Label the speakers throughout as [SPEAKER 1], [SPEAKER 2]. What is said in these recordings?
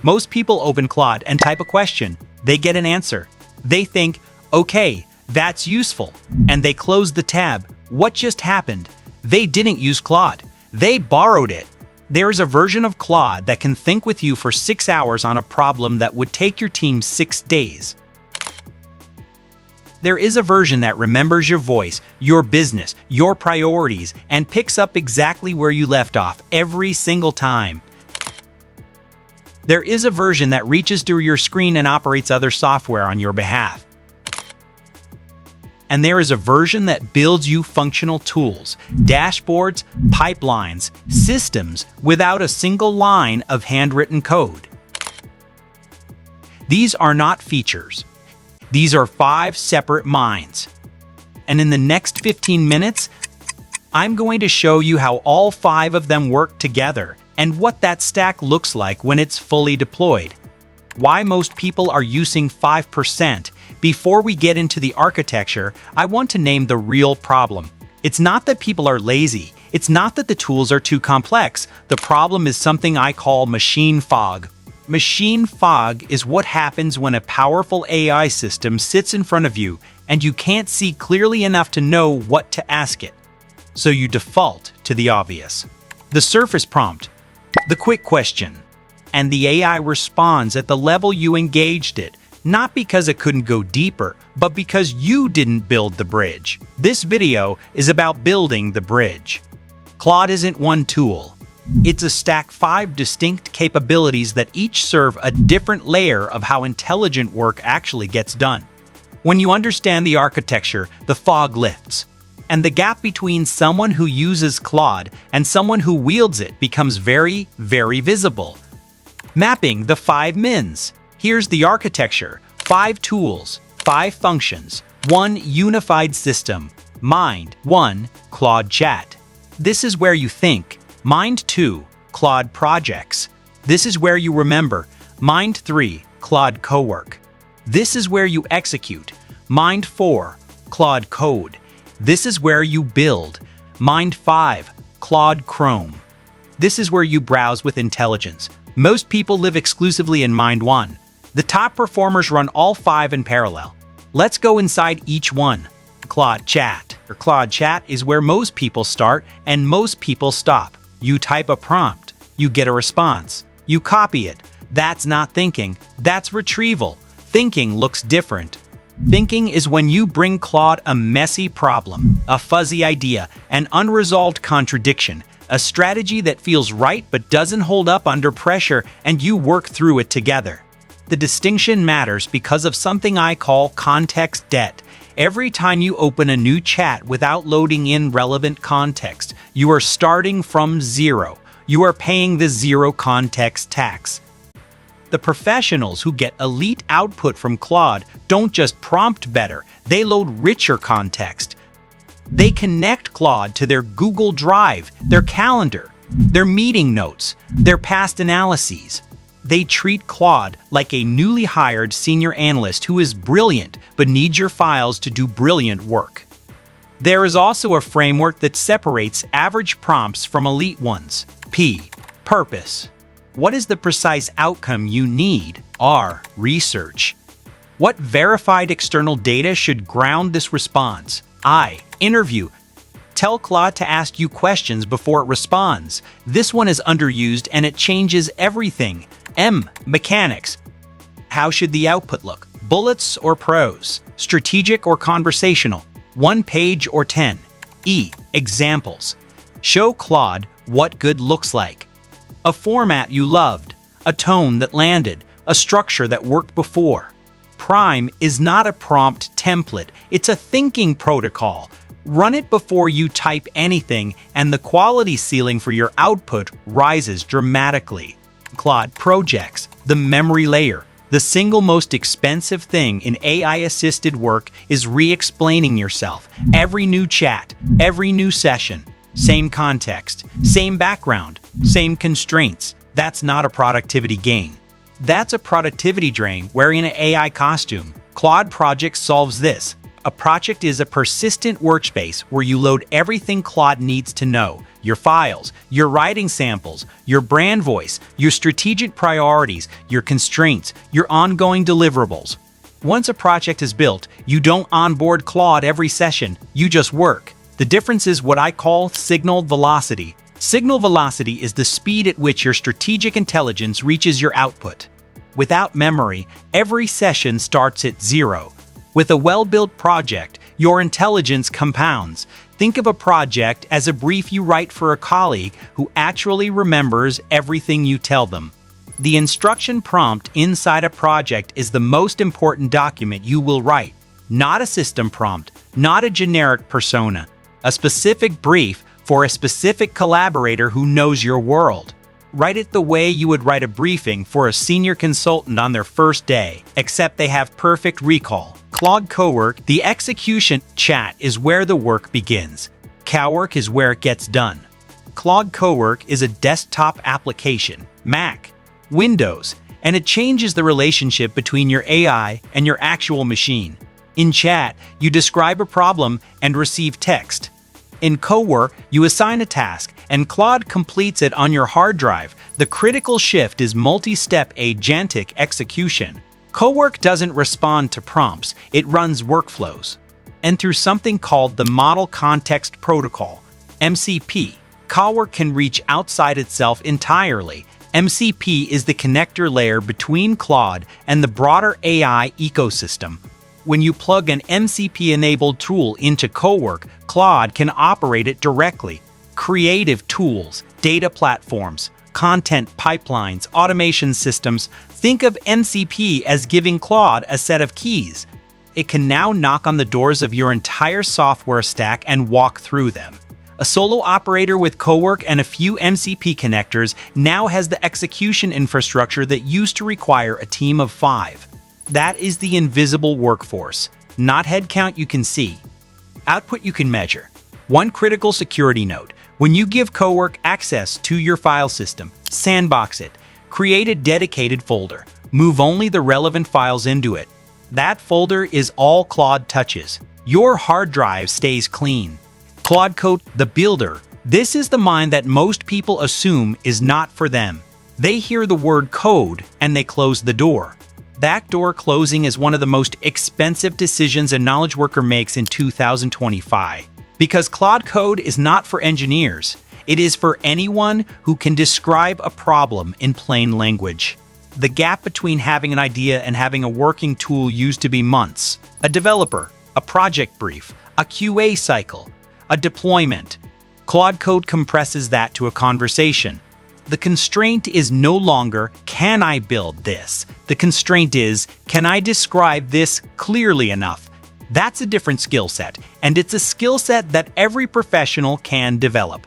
[SPEAKER 1] Most people open Claude and type a question. They get an answer. They think, okay, that's useful. And they close the tab. What just happened? They didn't use Claude. They borrowed it. There is a version of Claude that can think with you for 6 hours on a problem that would take your team 6 days. There is a version that remembers your voice, your business, your priorities, and picks up exactly where you left off every single time. There is a version that reaches through your screen and operates other software on your behalf. And there is a version that builds you functional tools, dashboards, pipelines, systems without a single line of handwritten code. These are not features. These are 5 separate minds. And in the next 15 minutes, I'm going to show you how all 5 of them work together and what that stack looks like when it's fully deployed. Why most people are using 5%. Before we get into the architecture, I want to name the real problem. It's not that people are lazy. It's not that the tools are too complex. The problem is something I call machine fog. Machine fog is what happens when a powerful AI system sits in front of you and you can't see clearly enough to know what to ask it. So you default to the obvious. The surface prompt, the quick question, and the AI responds at the level you engaged it, not because it couldn't go deeper, but because you didn't build the bridge. This video is about building the bridge. Claude isn't one tool. It's a stack 5 distinct capabilities that each serve a different layer of how intelligent work actually gets done. When you understand the architecture, the fog lifts, and the gap between someone who uses Claude and someone who wields it becomes very, very visible. Mapping the 5 mins. Here's the architecture. 5 tools, 5 functions, 1 unified system. Mind 1, Claude Chat. This is where you think. Mind 2, Claude Projects. This is where you remember. Mind 3, Claude Cowork. This is where you execute. Mind 4, Claude Code. This is where you build. Mind 5, Claude Chrome. This is where you browse with intelligence. Most people live exclusively in Mind 1. The top performers run all 5 in parallel. Let's go inside each one. Claude Chat. Claude Chat is where most people start and most people stop. You type a prompt. You get a response. You copy it. That's not thinking. That's retrieval. Thinking looks different. Thinking is when you bring Claude a messy problem, a fuzzy idea, an unresolved contradiction, a strategy that feels right but doesn't hold up under pressure, and you work through it together. The distinction matters because of something I call context debt. Every time you open a new chat without loading in relevant context, you are starting from zero. You are paying the zero context tax. The professionals who get elite output from Claude don't just prompt better, they load richer context. They connect Claude to their Google Drive, their calendar, their meeting notes, their past analyses. They treat Claude like a newly hired senior analyst who is brilliant but needs your files to do brilliant work. There is also a framework that separates average prompts from elite ones. P. Purpose. What is the precise outcome you need? R. Research. What verified external data should ground this response? I. Interview. Tell Claude to ask you questions before it responds. This one is underused and it changes everything. M. Mechanics. How should the output look? Bullets or prose? Strategic or conversational? 1 page or 10? E. Examples. Show Claude what good looks like. A format you loved, a tone that landed, a structure that worked before. Prime is not a prompt template, it's a thinking protocol. Run it before you type anything, and the quality ceiling for your output rises dramatically. Claude Projects, the memory layer. The single most expensive thing in AI-assisted work is re-explaining yourself. Every new chat, every new session, same context, same background, same constraints. That's not a productivity gain. That's a productivity drain wearing an AI costume. Claude Projects solves this. A project is a persistent workspace where you load everything Claude needs to know: your files, your writing samples, your brand voice, your strategic priorities, your constraints, your ongoing deliverables. Once a project is built, you don't onboard Claude every session, you just work. The difference is what I call signal velocity. Signal velocity is the speed at which your strategic intelligence reaches your output. Without memory, every session starts at zero. With a well-built project, your intelligence compounds. Think of a project as a brief you write for a colleague who actually remembers everything you tell them. The instruction prompt inside a project is the most important document you will write. Not a system prompt, not a generic persona. A specific brief for a specific collaborator who knows your world. Write it the way you would write a briefing for a senior consultant on their first day, except they have perfect recall. Claude Cowork, the execution chat, is where the work begins. Cowork is where it gets done. Claude Cowork is a desktop application, Mac, Windows, and it changes the relationship between your AI and your actual machine. In chat, you describe a problem and receive text. In Cowork, you assign a task, and Claude completes it on your hard drive. The critical shift is multi-step agentic execution. Cowork doesn't respond to prompts, it runs workflows. And through something called the Model Context Protocol, MCP, Cowork can reach outside itself entirely. MCP is the connector layer between Claude and the broader AI ecosystem. When you plug an MCP-enabled tool into Cowork, Claude can operate it directly. Creative tools, data platforms, content pipelines, automation systems. Think of MCP as giving Claude a set of keys. It can now knock on the doors of your entire software stack and walk through them. A solo operator with Cowork and a few MCP connectors now has the execution infrastructure that used to require a team of 5. That is the invisible workforce, not headcount you can see. Output you can measure. One critical security note: when you give Cowork access to your file system, sandbox it, create a dedicated folder, move only the relevant files into it. That folder is all Claude touches. Your hard drive stays clean. Claude Code, the builder. This is the mind that most people assume is not for them. They hear the word code and they close the door. That door closing is one of the most expensive decisions a knowledge worker makes in 2025. Because Claude Code is not for engineers. It is for anyone who can describe a problem in plain language. The gap between having an idea and having a working tool used to be months. A developer, a project brief, a QA cycle, a deployment. Claude Code compresses that to a conversation. The constraint is no longer, can I build this? The constraint is, can I describe this clearly enough? That's a different skill set, and it's a skill set that every professional can develop.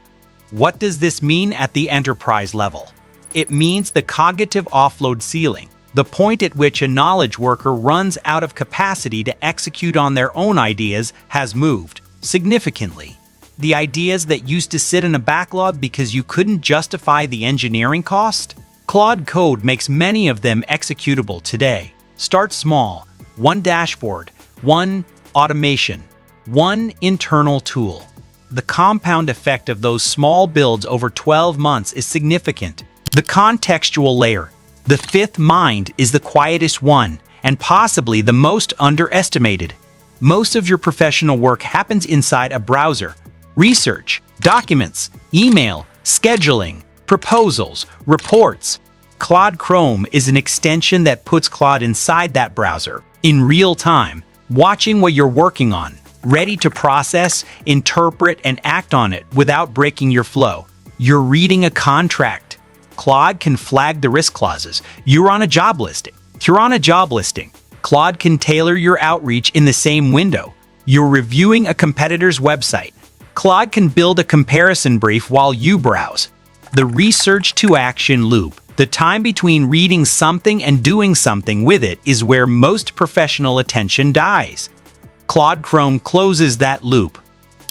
[SPEAKER 1] What does this mean at the enterprise level? It means the cognitive offload ceiling, the point at which a knowledge worker runs out of capacity to execute on their own ideas, has moved significantly. The ideas that used to sit in a backlog because you couldn't justify the engineering cost? Claude Code makes many of them executable today. Start small. One dashboard, one automation, one internal tool. The compound effect of those small builds over 12 months is significant. The contextual layer, the fifth mind, is the quietest one and possibly the most underestimated. Most of your professional work happens inside a browser. Research, documents, email, scheduling, proposals, reports. Claude Chrome is an extension that puts Claude inside that browser, in real time, watching what you're working on, ready to process, interpret, and act on it without breaking your flow. You're reading a contract. Claude can flag the risk clauses. You're on a job listing. Claude can tailor your outreach in the same window. You're reviewing a competitor's website. Claude can build a comparison brief while you browse. The research to action loop, the time between reading something and doing something with it, is where most professional attention dies. Claude Chrome closes that loop.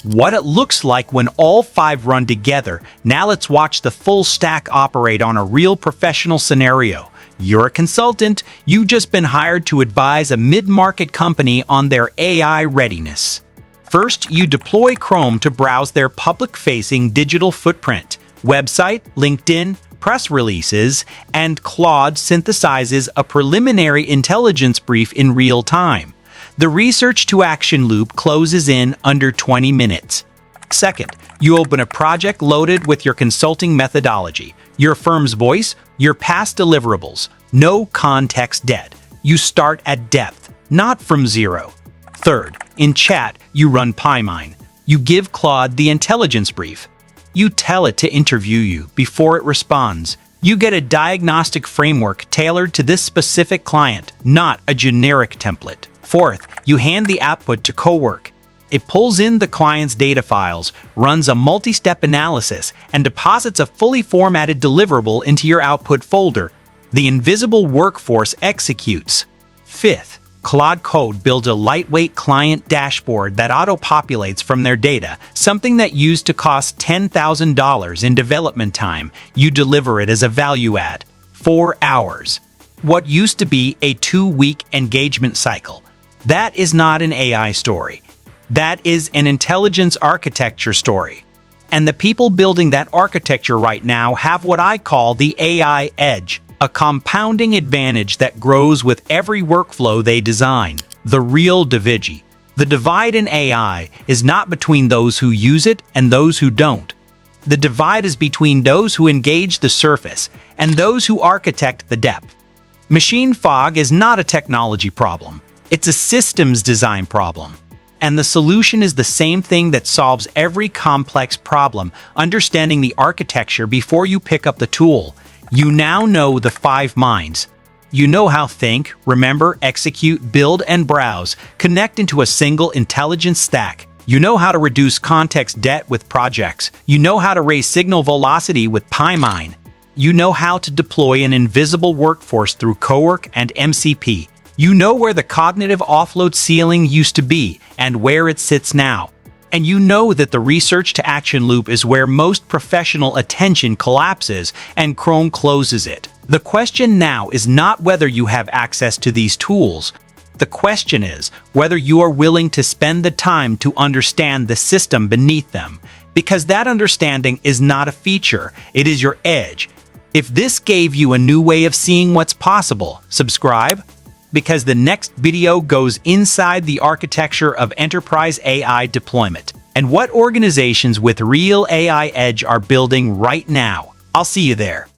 [SPEAKER 1] What it looks like when all 5 run together. Now let's watch the full stack operate on a real professional scenario. You're a consultant. You've just been hired to advise a mid-market company on their AI readiness. First, you deploy Chrome to browse their public-facing digital footprint, website, LinkedIn, press releases, and Claude synthesizes a preliminary intelligence brief in real time. The research-to-action loop closes in under 20 minutes. Second, you open a project loaded with your consulting methodology, your firm's voice, your past deliverables, no context debt. You start at depth, not from zero. Third, in chat, you run PyMine. You give Claude the intelligence brief. You tell it to interview you before it responds. You get a diagnostic framework tailored to this specific client, not a generic template. Fourth, you hand the output to Cowork. It pulls in the client's data files, runs a multi-step analysis, and deposits a fully formatted deliverable into your output folder. The invisible workforce executes. Fifth, Claude Code builds a lightweight client dashboard that auto-populates from their data, something that used to cost $10,000 in development time. You deliver it as a value add. 4 hours. What used to be a 2-week engagement cycle. That is not an AI story. That is an intelligence architecture story. And the people building that architecture right now have what I call the AI edge, a compounding advantage that grows with every workflow they design. The real divide. The divide in AI is not between those who use it and those who don't. The divide is between those who engage the surface and those who architect the depth. Machine fog is not a technology problem. It's a systems design problem. And the solution is the same thing that solves every complex problem, understanding the architecture before you pick up the tool. You now know the 5 minds. You know how think, remember, execute, build, and browse connect into a single intelligence stack. You know how to reduce context debt with projects. You know how to raise signal velocity with PyMine. You know how to deploy an invisible workforce through Cowork and MCP. You know where the cognitive offload ceiling used to be and where it sits now. And you know that the research-to-action loop is where most professional attention collapses and Chrome closes it. The question now is not whether you have access to these tools. The question is whether you are willing to spend the time to understand the system beneath them. Because that understanding is not a feature, it is your edge. If this gave you a new way of seeing what's possible, subscribe. Because the next video goes inside the architecture of enterprise AI deployment and what organizations with real AI edge are building right now. I'll see you there.